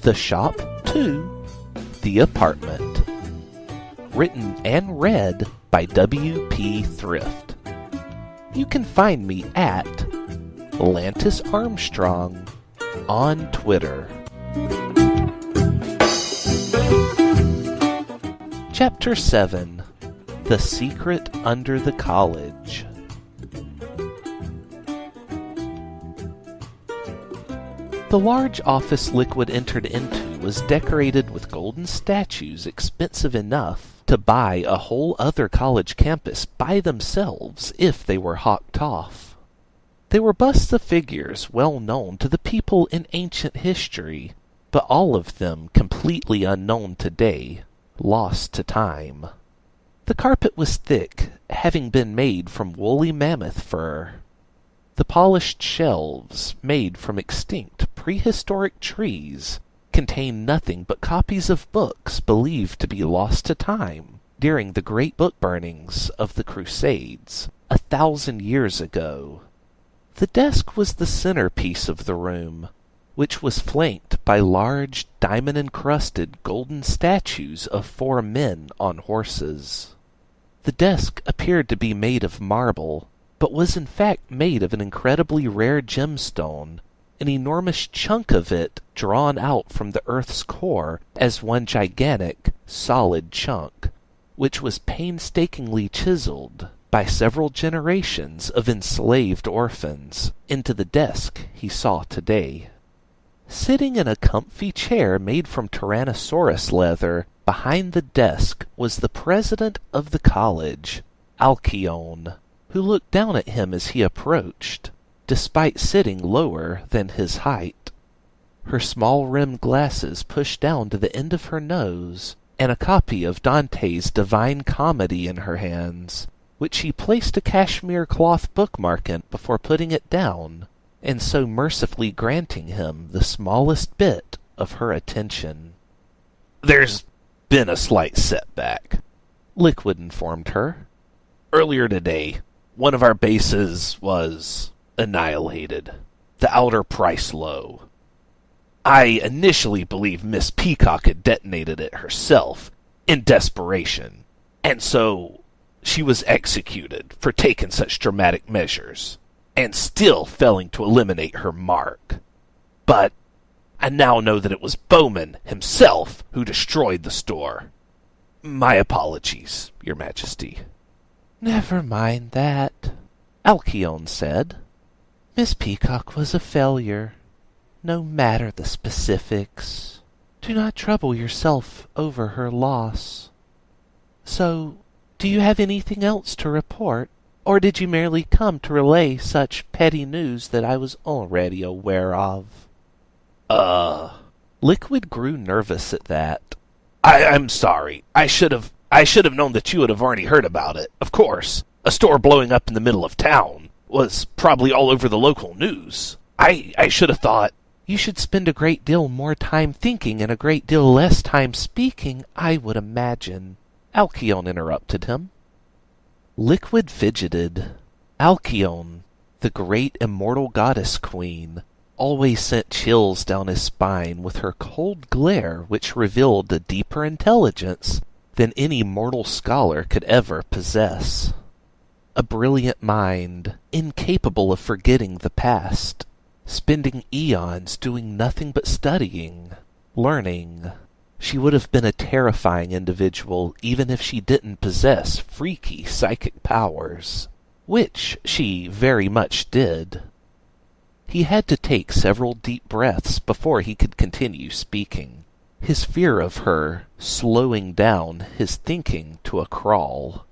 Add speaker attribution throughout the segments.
Speaker 1: The Shop to the Apartment. Written and read by W.P. Thrift. You can find me at Lantis Armstrong on Twitter. Chapter 7. The Secret Under the College. The large office Liquid entered into was decorated with golden statues expensive enough to buy a whole other college campus by themselves if they were hawked off. They were busts of figures well known to the people in ancient history, but all of them completely unknown today, lost to time. The carpet was thick, having been made from woolly mammoth fur. The polished shelves, made from extinct prehistoric trees, contained nothing but copies of books believed to be lost to time during the great book burnings of the Crusades 1,000 years ago. The desk was the centerpiece of the room, which was flanked by large diamond-encrusted golden statues of 4 men on horses. The desk appeared to be made of marble, but was in fact made of an incredibly rare gemstone, an enormous chunk of it drawn out from the earth's core as one gigantic, solid chunk, which was painstakingly chiseled by several generations of enslaved orphans into the desk he saw today. Sitting in a comfy chair made from Tyrannosaurus leather behind the desk was the president of the college, Alcyone, who looked down at him as he approached, despite sitting lower than his height. Her small-rimmed glasses pushed down to the end of her nose, and a copy of Dante's Divine Comedy in her hands, which she placed a cashmere cloth bookmark in before putting it down, and so mercifully granting him the smallest bit of her attention.
Speaker 2: "There's been a slight setback,"
Speaker 1: Liquid informed her.
Speaker 2: "Earlier today, one of our bases was annihilated, the outer price low. I initially believed Miss Peacock had detonated it herself in desperation, and so she was executed for taking such dramatic measures, and still failing to eliminate her mark. But I now know that it was Bowman himself who destroyed the store. My apologies, Your Majesty."
Speaker 1: "Never mind that," Alcyone said. "Miss Peacock was a failure, no matter the specifics. Do not trouble yourself over her loss. So, do you have anything else to report, or did you merely come to relay such petty news that I was already aware of?"
Speaker 2: Liquid grew nervous at that. I'm sorry. I should have known that you would have already heard about it. Of course, a store blowing up in the middle of town was probably all over the local news. I should have thought.
Speaker 1: "You should spend a great deal more time thinking and a great deal less time speaking, I would imagine," Alcyone interrupted him. Liquid fidgeted. Alcyone, the great immortal goddess queen, always sent chills down his spine with her cold glare, which revealed a deeper intelligence than any mortal scholar could ever possess. A brilliant mind, incapable of forgetting the past, spending eons doing nothing but studying, learning. She would have been a terrifying individual even if she didn't possess freaky psychic powers, which she very much did. He had to take several deep breaths before he could continue speaking, his fear of her slowing down his thinking to a crawl.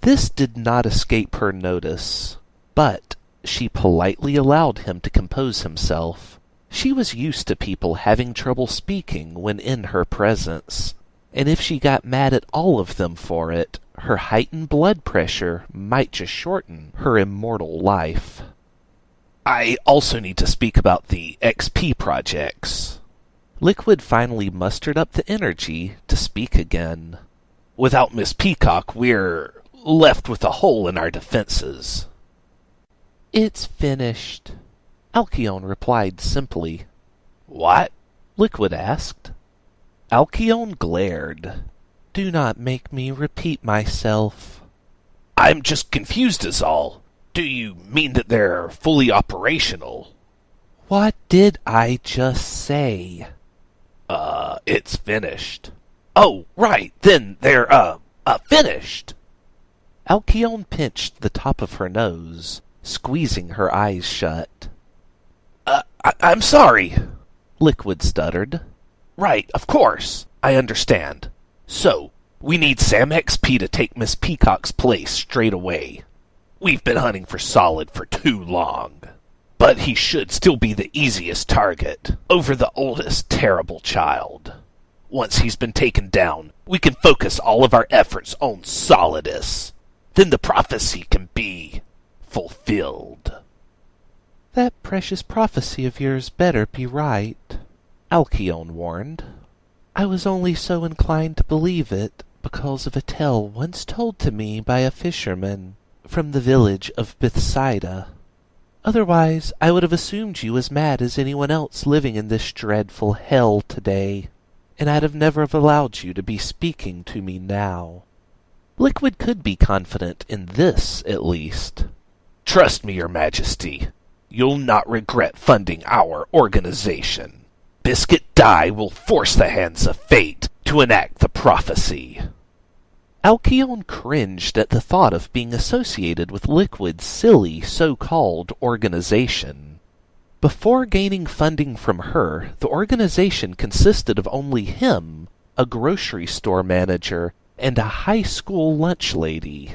Speaker 1: This did not escape her notice, but she politely allowed him to compose himself. She was used to people having trouble speaking when in her presence, and if she got mad at all of them for it, her heightened blood pressure might just shorten her immortal life.
Speaker 2: "I also need to speak about the XP projects."
Speaker 1: Liquid finally mustered up the energy to speak again.
Speaker 2: "Without Miss Peacock, we're left with a hole in our defenses."
Speaker 1: "It's finished," Alcyone replied simply.
Speaker 2: "What?"
Speaker 1: Liquid asked. Alcyone glared. Do not make me repeat myself.
Speaker 2: I'm just confused is all. Do you mean that they're fully operational?
Speaker 1: What did I just say?
Speaker 2: It's finished. Oh, right, then they're, finished.
Speaker 1: Alcyone pinched the top of her nose, squeezing her eyes shut.
Speaker 2: I'm sorry.
Speaker 1: Liquid stuttered.
Speaker 2: Right, of course. I understand. So, we need Sam XP to take Miss Peacock's place straight away. We've been hunting for Solid for too long. But he should still be the easiest target over the oldest terrible child. Once he's been taken down, we can focus all of our efforts on Solidus. Then the prophecy can be fulfilled.
Speaker 1: That precious prophecy of yours better be right, Alcyone warned. I was only so inclined to believe it because of a tale once told to me by a fisherman from the village of Bethsaida. Otherwise, I would have assumed you as mad as anyone else living in this dreadful hell today, and I'd have never have allowed you to be speaking to me now. Liquid could be confident in this, at least.
Speaker 2: Trust me, Your Majesty. You'll not regret funding our organization. Biscuit Dye will force the hands of fate to enact the prophecy.
Speaker 1: Alcyone cringed at the thought of being associated with Liquid's silly so-called organization. Before gaining funding from her, the organization consisted of only him, a grocery store manager, and a high school lunch lady.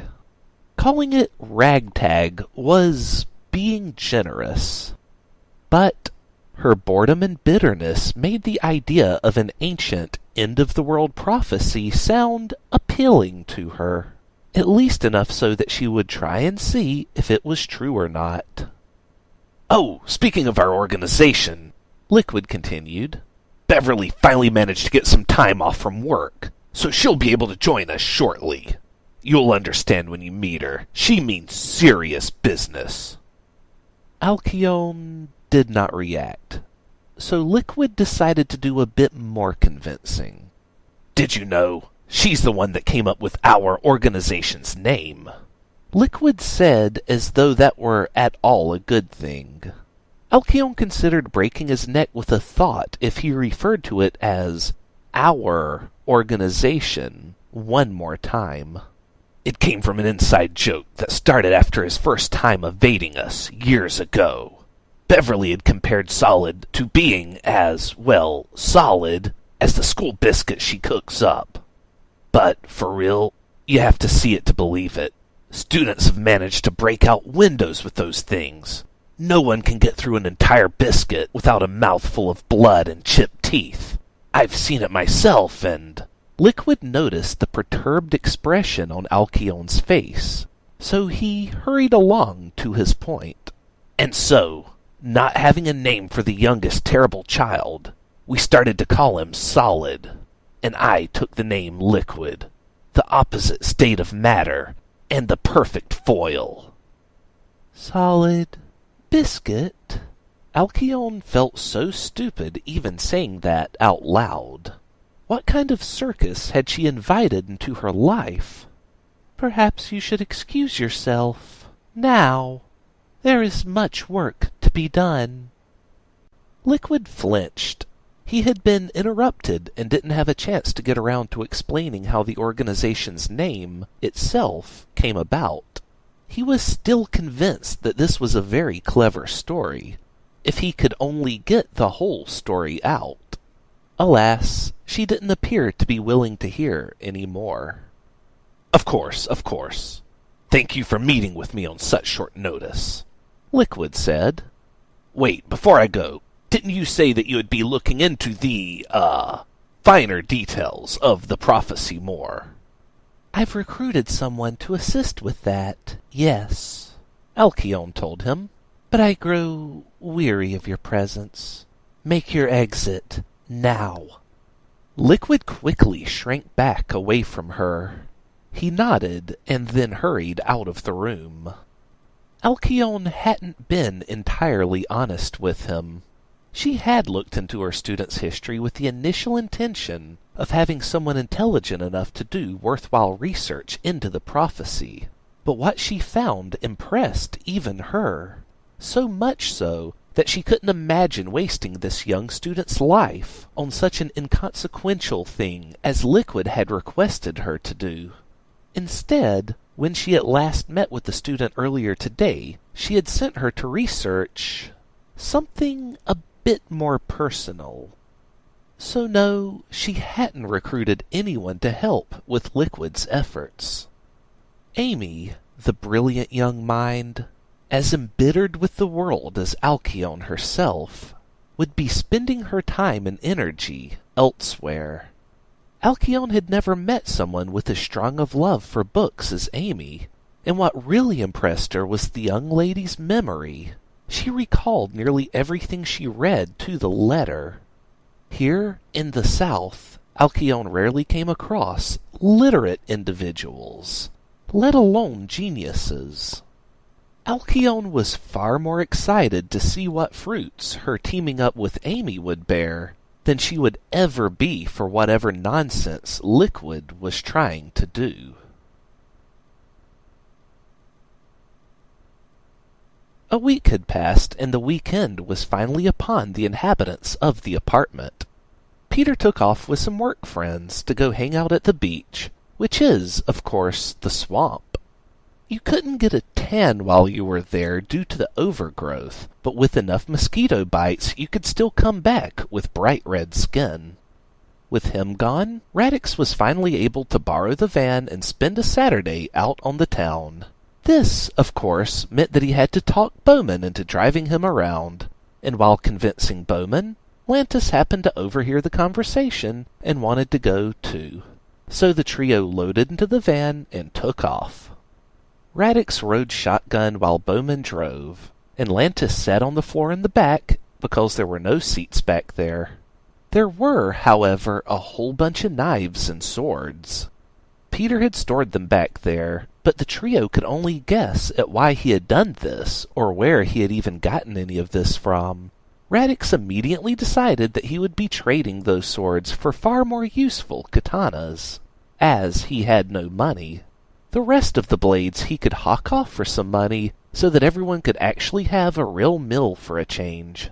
Speaker 1: Calling it ragtag was being generous. But her boredom and bitterness made the idea of an ancient, end-of-the-world prophecy sound appealing to her, at least enough so that she would try and see if it was true or not.
Speaker 2: Oh, speaking of our organization,
Speaker 1: Liquid continued,
Speaker 2: Beverly finally managed to get some time off from work, so she'll be able to join us shortly. You'll understand when you meet her. She means serious business.
Speaker 1: Alcyone did not react, so Liquid decided to do a bit more convincing.
Speaker 2: Did you know? She's the one that came up with our organization's name.
Speaker 1: Liquid said as though that were at all a good thing. Alcyone considered breaking his neck with a thought if he referred to it as our organization one more time.
Speaker 2: It came from an inside joke that started after his first time evading us years ago. Beverly had compared Solid to being as, well, solid as the school biscuit she cooks up. But, for real, you have to see it to believe it. Students have managed to break out windows with those things. No one can get through an entire biscuit without a mouthful of blood and chipped teeth. I've seen it myself, and
Speaker 1: Liquid noticed the perturbed expression on Alcyone's face, so he hurried along to his point.
Speaker 2: And so, not having a name for the youngest terrible child, we started to call him Solid, and I took the name Liquid, the opposite state of matter, and the perfect foil.
Speaker 1: Solid biscuit? Alcyone felt so stupid even saying that out loud. What kind of circus had she invited into her life? Perhaps you should excuse yourself now. There is much work to be done. Liquid flinched. He had been interrupted and didn't have a chance to get around to explaining how the organization's name itself came about. He was still convinced that this was a very clever story, if he could only get the whole story out. Alas, she didn't appear to be willing to hear any more.
Speaker 2: Of course. Thank you for meeting with me on such short notice,
Speaker 1: Liquid said.
Speaker 2: Wait, before I go, didn't you say that you would be looking into the, finer details of the prophecy more?
Speaker 1: I've recruited someone to assist with that, yes, Alcyone told him. But I grow weary of your presence. Make your exit now. Liquid quickly shrank back away from her. He nodded and then hurried out of the room. Alcyone hadn't been entirely honest with him. She had looked into her student's history with the initial intention of having someone intelligent enough to do worthwhile research into the prophecy, but what she found impressed even her, so much so that she couldn't imagine wasting this young student's life on such an inconsequential thing as Liquid had requested her to do. Instead, when she at last met with the student earlier today, she had sent her to research something a bit more personal. So no, she hadn't recruited anyone to help with Liquid's efforts. Amy, the brilliant young mind, as embittered with the world as Alcyone herself, would be spending her time and energy elsewhere. Alcyone had never met someone with as strong of love for books as Amy, and what really impressed her was the young lady's memory. She recalled nearly everything she read to the letter. Here, in the South, Alcyone rarely came across literate individuals, let alone geniuses. Alcyone was far more excited to see what fruits her teaming up with Amy would bear than she would ever be for whatever nonsense Liquid was trying to do. A week had passed, and the weekend was finally upon the inhabitants of the apartment. Peter took off with some work friends to go hang out at the beach, which is, of course, the swamp. You couldn't get a tan while you were there due to the overgrowth, but with enough mosquito bites you could still come back with bright red skin. With him gone, Radix was finally able to borrow the van and spend a Saturday out on the town. This, of course, meant that he had to talk Bowman into driving him around, and while convincing Bowman, Lantis happened to overhear the conversation and wanted to go too. So the trio loaded into the van and took off. Radix rode shotgun while Bowman drove, and Lantis sat on the floor in the back because there were no seats back there. There were, however, a whole bunch of knives and swords. Peter had stored them back there, but the trio could only guess at why he had done this, or where he had even gotten any of this from. Radix immediately decided that he would be trading those swords for far more useful katanas, as he had no money. The rest of the blades he could hawk off for some money, so that everyone could actually have a real meal for a change.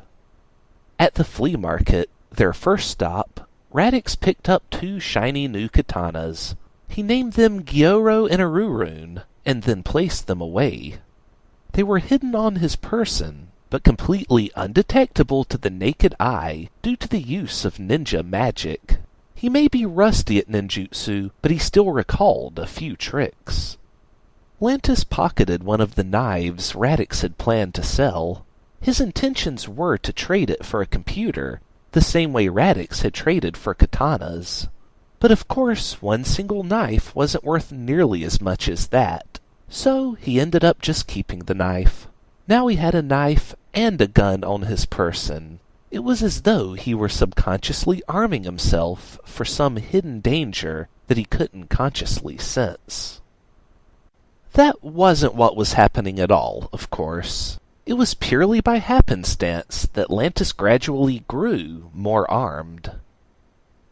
Speaker 1: At the flea market, their first stop, Radix picked up 2 shiny new katanas. He named them Gyoro and Arurun, and then placed them away. They were hidden on his person, but completely undetectable to the naked eye due to the use of ninja magic. He may be rusty at ninjutsu, but he still recalled a few tricks. Lantis pocketed one of the knives Radix had planned to sell. His intentions were to trade it for a computer, the same way Radix had traded for katanas. But of course, one single knife wasn't worth nearly as much as that, so he ended up just keeping the knife. Now he had a knife and a gun on his person. It was as though he were subconsciously arming himself for some hidden danger that he couldn't consciously sense. That wasn't what was happening at all, of course. It was purely by happenstance that Lantis gradually grew more armed.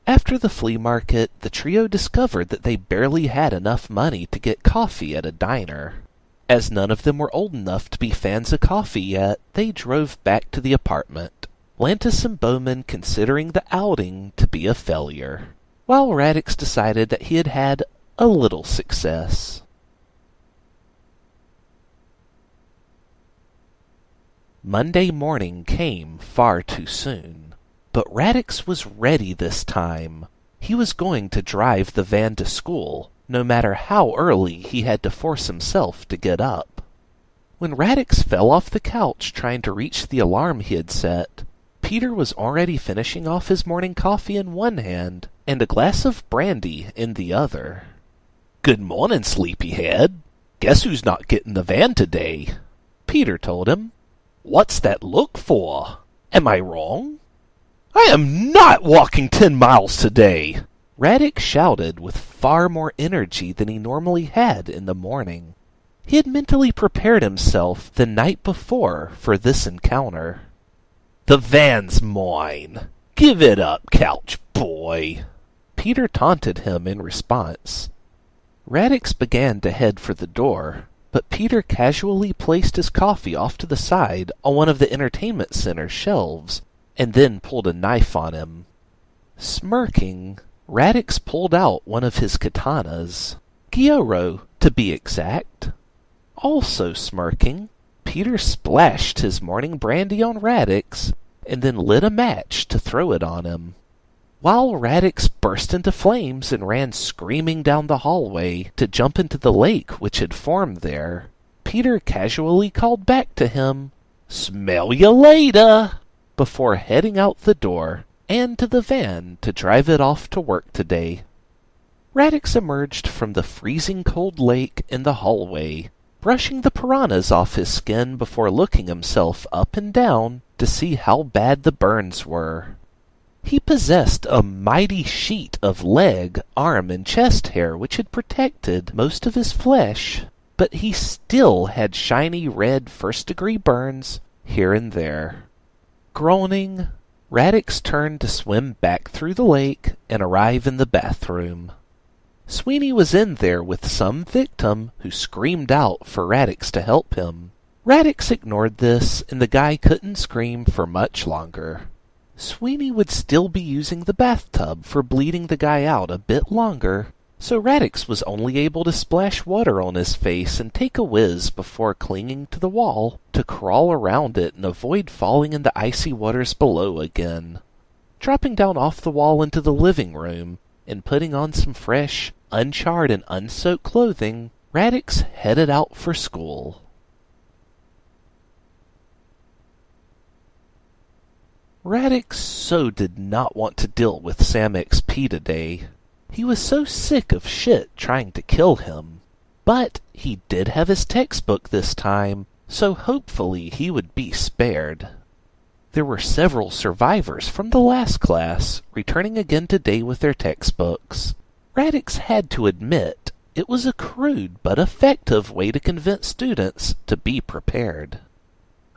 Speaker 1: After the flea market, the trio discovered that they barely had enough money to get coffee at a diner. As none of them were old enough to be fans of coffee yet, they drove back to the apartment, Lantis and Bowman considering the outing to be a failure, while Radix decided that he had had a little success. Monday morning came far too soon, but Radix was ready this time. He was going to drive the van to school, no matter how early he had to force himself to get up. When Radix fell off the couch trying to reach the alarm he had set, Peter was already finishing off his morning coffee in one hand and a glass of brandy in the other.
Speaker 2: "Good morning, sleepyhead. Guess who's not getting the van today?"
Speaker 1: Peter told him.
Speaker 2: "What's that look for? Am I wrong?" "I am not walking 10 miles today!"
Speaker 1: Radix shouted with far more energy than he normally had in the morning. He had mentally prepared himself the night before for this encounter.
Speaker 2: The van's mine. Give it up, couch boy.
Speaker 1: Peter taunted him in response. Radix began to head for the door, but Peter casually placed his coffee off to the side on one of the entertainment center's shelves, and then pulled a knife on him. Smirking, Radix pulled out one of his katanas, Gyoro to be exact. Also smirking, Peter splashed his morning brandy on Radix, and then lit a match to throw it on him. While Radix burst into flames and ran screaming down the hallway to jump into the lake which had formed there, Peter casually called back to him, "Smell ya later," before heading out the door and to the van to drive it off to work today. Radix emerged from the freezing cold lake in the hallway, brushing the piranhas off his skin before looking himself up and down to see how bad the burns were. He possessed a mighty sheet of leg, arm, and chest hair which had protected most of his flesh, but he still had shiny red first-degree burns here and there. Groaning, Radix turned to swim back through the lake and arrive in the bathroom. Sweeney was in there with some victim who screamed out for Radix to help him. Radix ignored this, and the guy couldn't scream for much longer. Sweeney would still be using the bathtub for bleeding the guy out a bit longer, so Radix was only able to splash water on his face and take a whiz before clinging to the wall to crawl around it and avoid falling in the icy waters below again. Dropping down off the wall into the living room and putting on some fresh, uncharred and unsoaked clothing, Radix headed out for school. Radix so did not want to deal with Sam XP today. He was so sick of shit trying to kill him. But he did have his textbook this time, so hopefully he would be spared. There were several survivors from the last class returning again today with their textbooks. Radix had to admit it was a crude but effective way to convince students to be prepared.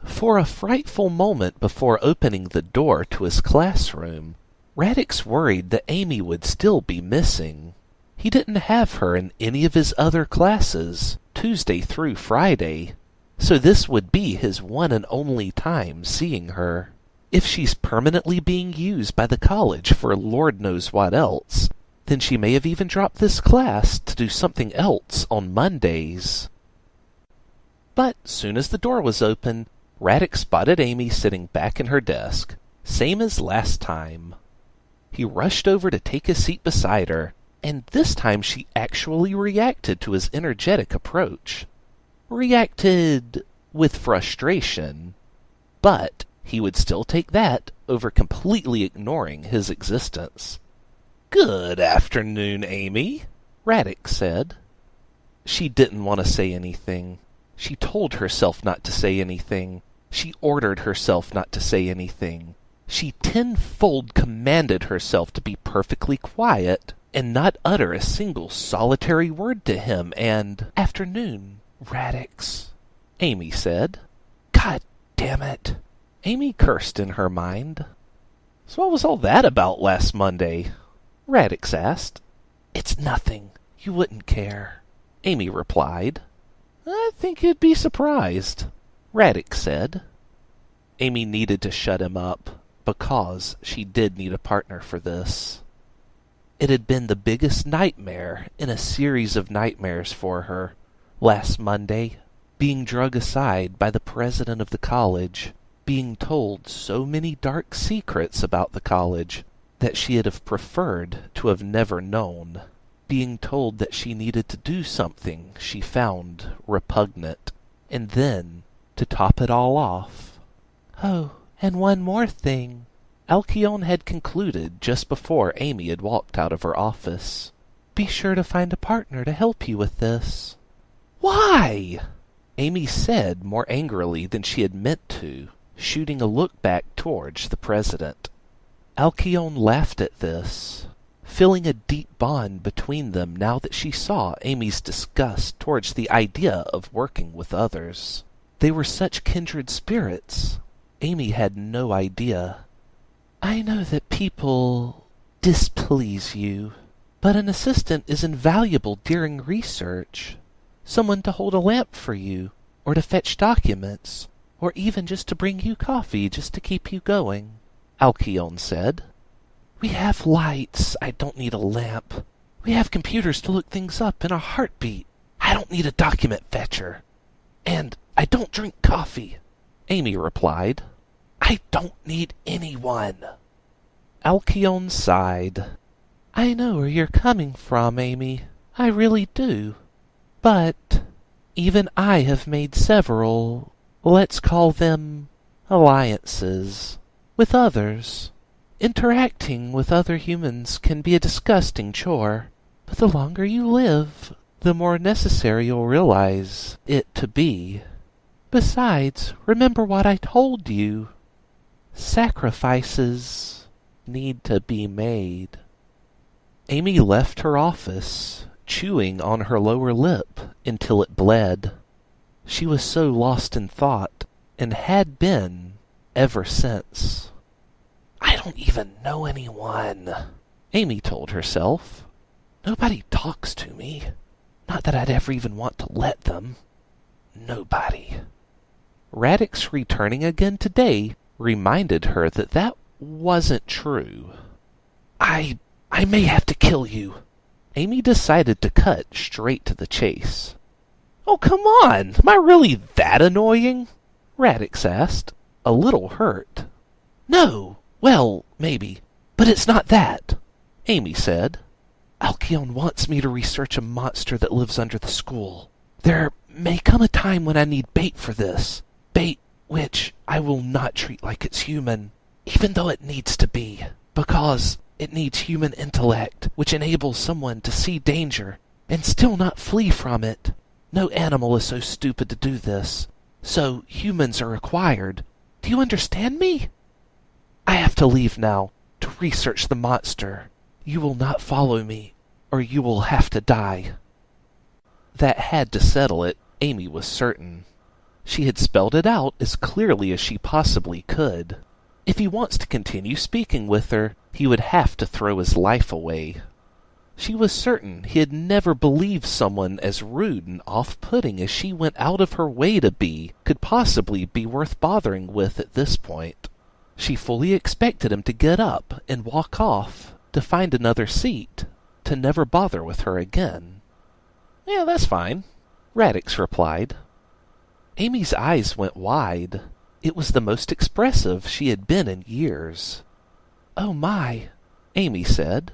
Speaker 1: For a frightful moment before opening the door to his classroom, Radix worried that Amy would still be missing. He didn't have her in any of his other classes, Tuesday through Friday, so this would be his one and only time seeing her. If she's permanently being used by the college for Lord knows what else, then she may have even dropped this class to do something else on Mondays. But soon as the door was open, Radix spotted Amy sitting back in her desk, same as last time. He rushed over to take a seat beside her, and this time she actually reacted to his energetic approach. Reacted with frustration, but he would still take that over completely ignoring his existence. "Good afternoon, Amy," Radix said. She didn't want to say anything. She told herself not to say anything. She ordered herself not to say anything. She tenfold commanded herself to be perfectly quiet and not utter a single solitary word to him, and "Afternoon, Radix," Amy said. "God damn it," Amy cursed in her mind. "So what was all that about last Monday?" Radix asked. "It's nothing. You wouldn't care," Amy replied. "I think you'd be surprised," Radix said. Amy needed to shut him up, because she did need a partner for this. It had been the biggest nightmare in a series of nightmares for her, last Monday, being drug aside by the president of the college, being told so many dark secrets about the college that she'd have preferred to have never known, being told that she needed to do something she found repugnant, and then, to top it all off, "Oh, and one more thing," Alcyone had concluded just before Amy had walked out of her office. "Be sure to find a partner to help you with this." "Why?" Amy said more angrily than she had meant to, shooting a look back towards the president. Alcyone laughed at this, feeling a deep bond between them now that she saw Amy's disgust towards the idea of working with others. They were such kindred spirits. Amy had no idea. I know that people displease you, but an assistant is invaluable during research. Someone to hold a lamp for you, or to fetch documents, or even just to bring you coffee just to keep you going, Alcyone said. We have lights. I don't need a lamp. We have computers to look things up in a heartbeat. I don't need a document fetcher. And I don't drink coffee, Amy replied. I don't need anyone. Alcyone sighed. I know where you're coming from, Amy. I really do. But even I have made several, let's call them alliances, with others. Interacting with other humans can be a disgusting chore, but the longer you live, the more necessary you'll realize it to be. Besides, remember what I told you. Sacrifices need to be made. Amy left her office, chewing on her lower lip until it bled. She was so lost in thought, and had been ever since. I don't even know anyone, Amy told herself. Nobody talks to me. Not that I'd ever even want to let them. Nobody. Radix returning again today reminded her that that wasn't true. I may have to kill you. Amy decided to cut straight to the chase. Oh, come on! Am I really that annoying? Radix asked, a little hurt. No, well, maybe, but it's not that, Amy said. Alcyone wants me to research a monster that lives under the school. There may come a time when I need bait for this. Bait which I will not treat like it's human, even though it needs to be, because it needs human intellect, which enables someone to see danger and still not flee from it. No animal is so stupid to do this, so humans are required. Do you understand me? I have to leave now to research the monster. You will not follow me, or you will have to die. That had to settle it, Amy was certain. She had spelled it out as clearly as she possibly could. If he wants to continue speaking with her, he would have to throw his life away. She was certain he had never believed someone as rude and off-putting as she went out of her way to be could possibly be worth bothering with at this point. She fully expected him to get up and walk off, to find another seat, to never bother with her again. Yeah, that's fine, Radix replied. Amy's eyes went wide. It was the most expressive she had been in years. Oh my, Amy said.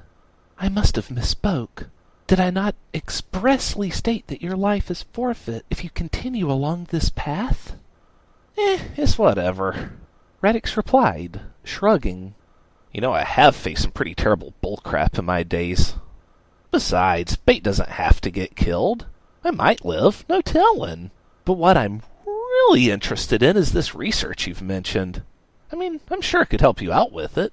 Speaker 1: I must have misspoke. Did I not expressly state that your life is forfeit if you continue along this path? It's whatever, Radix replied, shrugging. You know, I have faced some pretty terrible bullcrap in my days. Besides, bait doesn't have to get killed. I might live, no tellin'. But what I'm really interested in is this research you've mentioned. I mean, I'm sure it could help you out with it.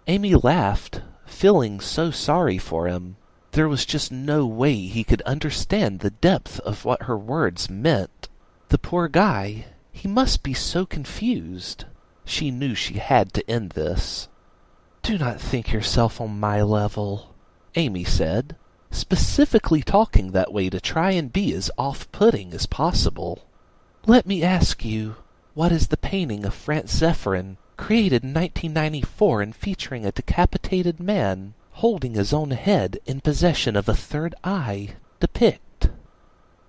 Speaker 1: Amy laughed, feeling so sorry for him. There was just no way he could understand the depth of what her words meant. The poor guy, he must be so confused. She knew she had to end this. Do not think yourself on my level, Amy said, specifically talking that way to try and be as off-putting as possible. Let me ask you, what is the painting of Franz Zephyrin, created in 1994 and featuring a decapitated man holding his own head in possession of a third eye, depict?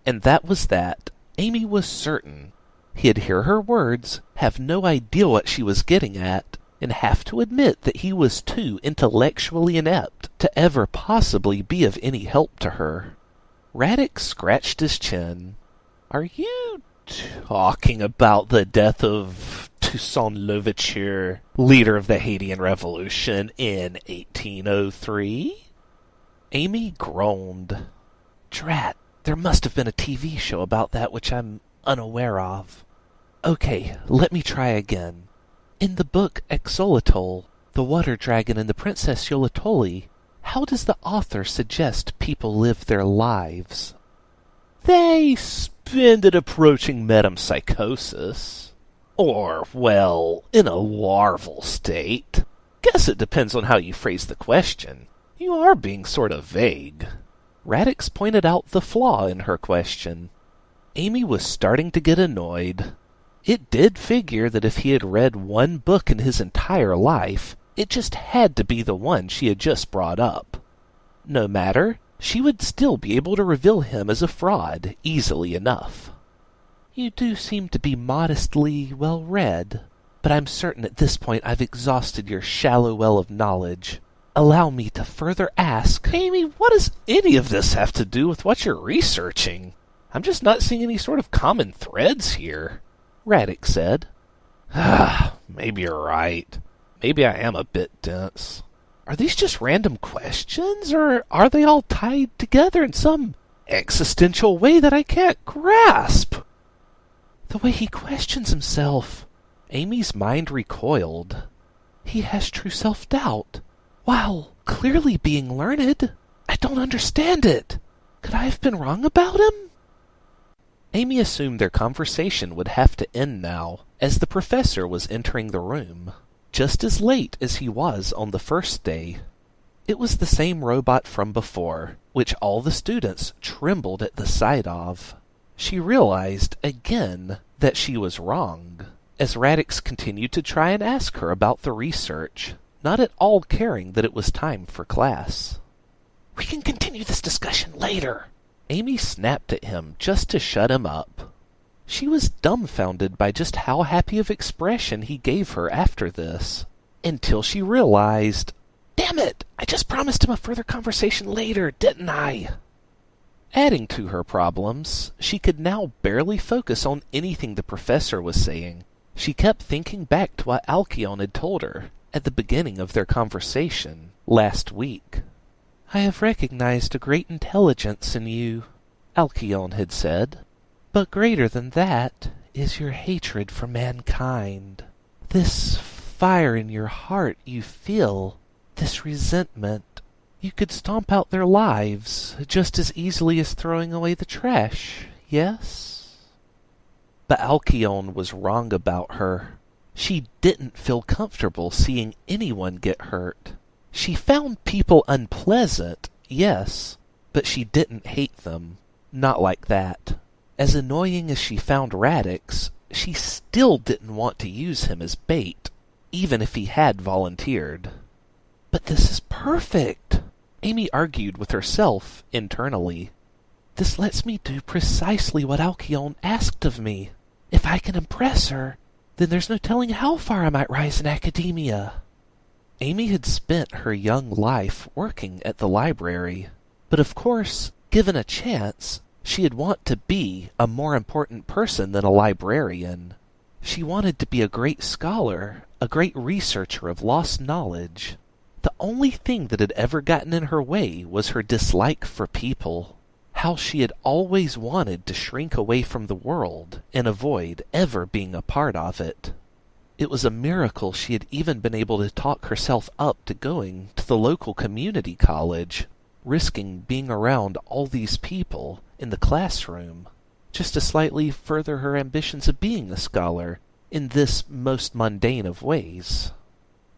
Speaker 1: And that was that. Amy was certain. He'd hear her words, have no idea what she was getting at, and have to admit that he was too intellectually inept to ever possibly be of any help to her. Radix scratched his chin. Are you talking about the death of Toussaint Louverture, leader of the Haitian Revolution in 1803? Amy groaned. Drat, there must have been a TV show about that which I'm unaware of. Okay, let me try again. In the book Exolotl, the water dragon and the Princess Yolotoli, how does the author suggest people live their lives? They spend it approaching metempsychosis.
Speaker 2: Or, well, in a larval state. Guess it depends on how you phrase the question. You are being sort of vague.
Speaker 1: Radix pointed out the flaw in her question. Amy was starting to get annoyed. It did figure that if he had read one book in his entire life, it just had to be the one she had just brought up. No matter, she would still be able to reveal him as a fraud easily enough. You do seem to be modestly well-read, but I'm certain at this point I've exhausted your shallow well of knowledge. Allow me to further ask...
Speaker 2: Amy, what does any of this have to do with what you're researching? I'm just not seeing any sort of common threads here,
Speaker 1: Radix said.
Speaker 2: Maybe you're right. Maybe I am a bit dense. Are these just random questions, or are they all tied together in some existential way that I can't grasp?
Speaker 1: The way he questions himself. Amy's mind recoiled. He has true self-doubt, while clearly being learned. I don't understand it. Could I have been wrong about him? Amy assumed their conversation would have to end now, as the professor was entering the room, just as late as he was on the first day. It was the same robot from before, which all the students trembled at the sight of. She realized, again, that she was wrong, as Radix continued to try and ask her about the research, not at all caring that it was time for class.
Speaker 2: We can continue this discussion later.
Speaker 1: Amy snapped at him just to shut him up. She was dumbfounded by just how happy of expression he gave her after this, until she realized,
Speaker 2: damn it, I just promised him a further conversation later, didn't I?
Speaker 1: Adding to her problems, she could now barely focus on anything the professor was saying. She kept thinking back to what Alcyone had told her at the beginning of their conversation last week. I have recognized a great intelligence in you, Alcyone had said, but greater than that is your hatred for mankind. This fire in your heart you feel, this resentment. You could stomp out their lives just as easily as throwing away the trash, yes? But Alcyone was wrong about her. She didn't feel comfortable seeing anyone get hurt. She found people unpleasant, yes, but she didn't hate them. Not like that. As annoying as she found Radix, she still didn't want to use him as bait, even if he had volunteered. But this is perfect, Amy argued with herself internally. This lets me do precisely what Alcyone asked of me. If I can impress her, then there's no telling how far I might rise in academia. Amy had spent her young life working at the library, but of course, given a chance, she'd want to be a more important person than a librarian. She wanted to be a great scholar, a great researcher of lost knowledge. The only thing that had ever gotten in her way was her dislike for people. How she had always wanted to shrink away from the world and avoid ever being a part of it. It was a miracle she had even been able to talk herself up to going to the local community college, risking being around all these people in the classroom, just to slightly further her ambitions of being a scholar in this most mundane of ways.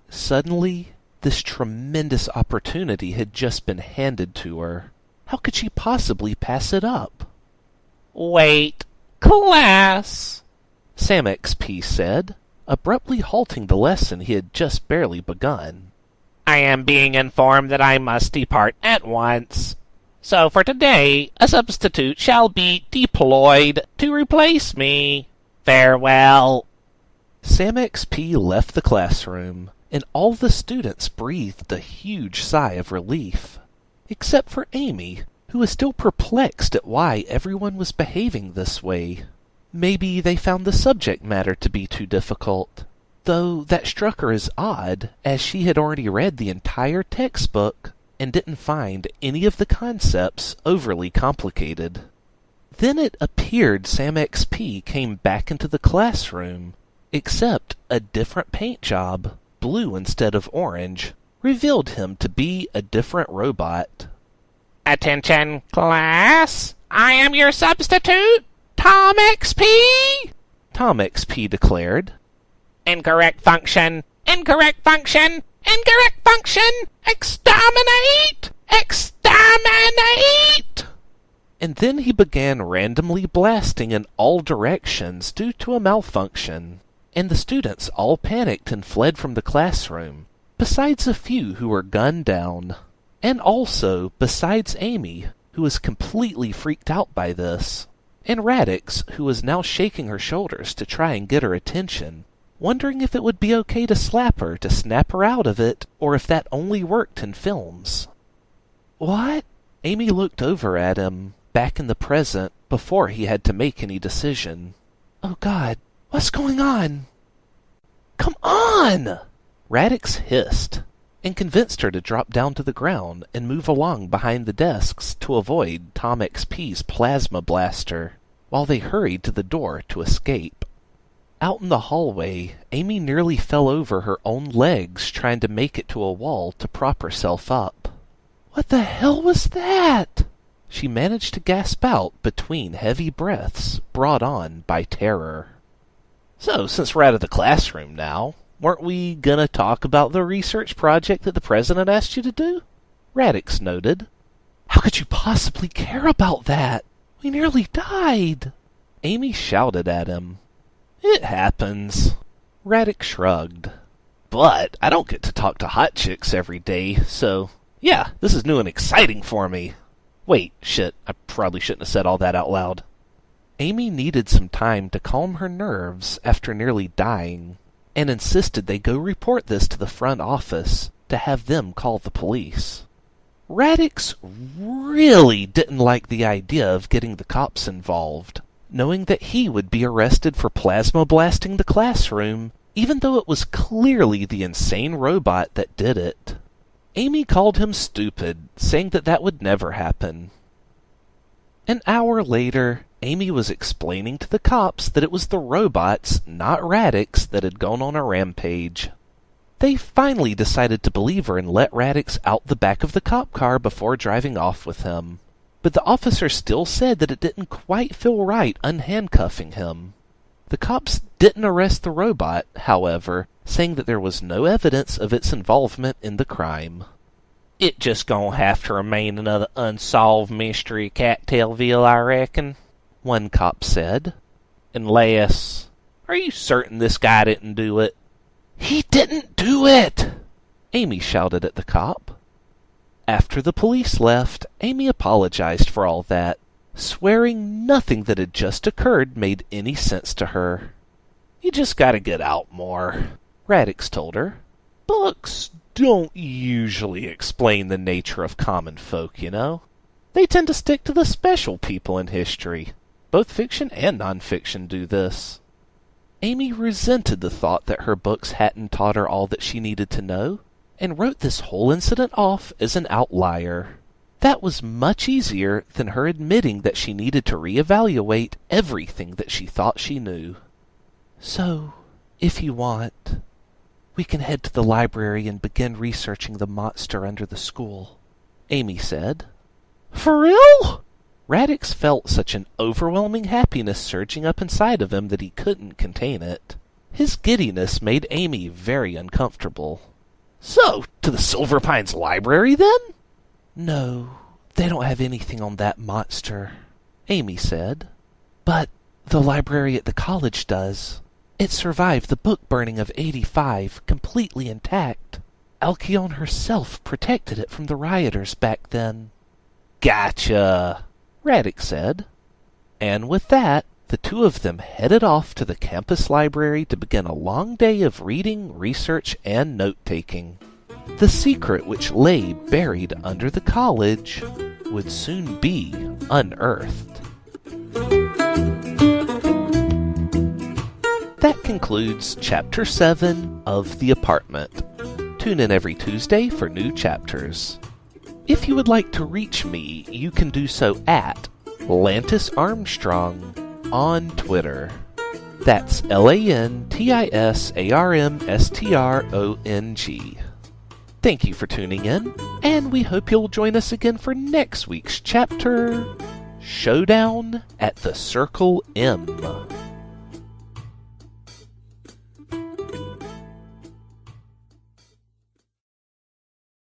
Speaker 1: Suddenly, this tremendous opportunity had just been handed to her. How could she possibly pass it up?
Speaker 2: Wait, class,
Speaker 1: Sam XP said, abruptly halting the lesson he had just barely begun.
Speaker 2: I am being informed that I must depart at once. So for today, a substitute shall be deployed to replace me. Farewell.
Speaker 1: Sam XP left the classroom, and all the students breathed a huge sigh of relief. Except for Amy, who was still perplexed at why everyone was behaving this way. Maybe they found the subject matter to be too difficult, though that struck her as odd, as she had already read the entire textbook and didn't find any of the concepts overly complicated. Then it appeared Sam XP came back into the classroom, except a different paint job, blue instead of orange, revealed him to be a different robot.
Speaker 2: Attention, class! I am your substitute, Tom XP!
Speaker 1: Tom XP declared.
Speaker 2: Incorrect function! Incorrect function! Incorrect function! Exterminate! Exterminate!
Speaker 1: And then he began randomly blasting in all directions due to a malfunction, and the students all panicked and fled from the classroom, besides a few who were gunned down. And also, besides Amy, who was completely freaked out by this, and Radix, who was now shaking her shoulders to try and get her attention, wondering if it would be okay to slap her to snap her out of it, or if that only worked in films. What? Amy looked over at him, back in the present, before he had to make any decision. Oh God, what's going on? Come on! Radix hissed, and convinced her to drop down to the ground and move along behind the desks to avoid Tom XP's plasma blaster, while they hurried to the door to escape. Out in the hallway, Amy nearly fell over her own legs trying to make it to a wall to prop herself up. What the hell was that? She managed to gasp out between heavy breaths brought on by terror. So, since we're out of the classroom now, weren't we gonna talk about the research project that the president asked you to do? Radix noted. How could you possibly care about that? We nearly died. Amy shouted at him. It happens. Radix shrugged. But I don't get to talk to hot chicks every day, so yeah, this is new and exciting for me. Wait, shit, I probably shouldn't have said all that out loud. Amy needed some time to calm her nerves after nearly dying, and insisted they go report this to the front office to have them call the police. Radix really didn't like the idea of getting the cops involved, knowing that he would be arrested for plasma blasting the classroom, even though it was clearly the insane robot that did it. Amy called him stupid, saying that that would never happen. An hour later, Amy was explaining to the cops that it was the robots, not Radix, that had gone on a rampage. They finally decided to believe her and let Radix out the back of the cop car before driving off with him. But the officer still said that it didn't quite feel right unhandcuffing him. The cops didn't arrest the robot, however, saying that there was no evidence of its involvement in the crime. It just gonna have to remain another unsolved mystery at Cattailville, I reckon, one cop said. Unless, are you certain this guy didn't do it? He didn't do it! Amy shouted at the cop. After the police left, Amy apologized for all that, swearing nothing that had just occurred made any sense to her. You just gotta get out more, Radix told her. Books don't usually explain the nature of common folk, you know. They tend to stick to the special people in history. Both fiction and nonfiction do this. Amy resented the thought that her books hadn't taught her all that she needed to know, and wrote this whole incident off as an outlier. That was much easier than her admitting that she needed to reevaluate everything that she thought she knew. So, if you want, we can head to the library and begin researching the monster under the school, Amy said. For real? Radix felt such an overwhelming happiness surging up inside of him that he couldn't contain it. His giddiness made Amy very uncomfortable. So, to the Silver Pines Library, then? No, they don't have anything on that monster, Amy said. But the library at the college does. It survived the book burning of '85 completely intact. Alcyone herself protected it from the rioters back then. Gotcha, Radix said. And with that, the two of them headed off to the campus library to begin a long day of reading, research, and note-taking. The secret which lay buried under the college would soon be unearthed. That concludes Chapter 7 of The Apartment. Tune in every Tuesday for new chapters. If you would like to reach me, you can do so at Lantis Armstrong on Twitter. That's LANTISARMSTRONG. Thank you for tuning in, and we hope you'll join us again for next week's chapter, Showdown at the Circle M.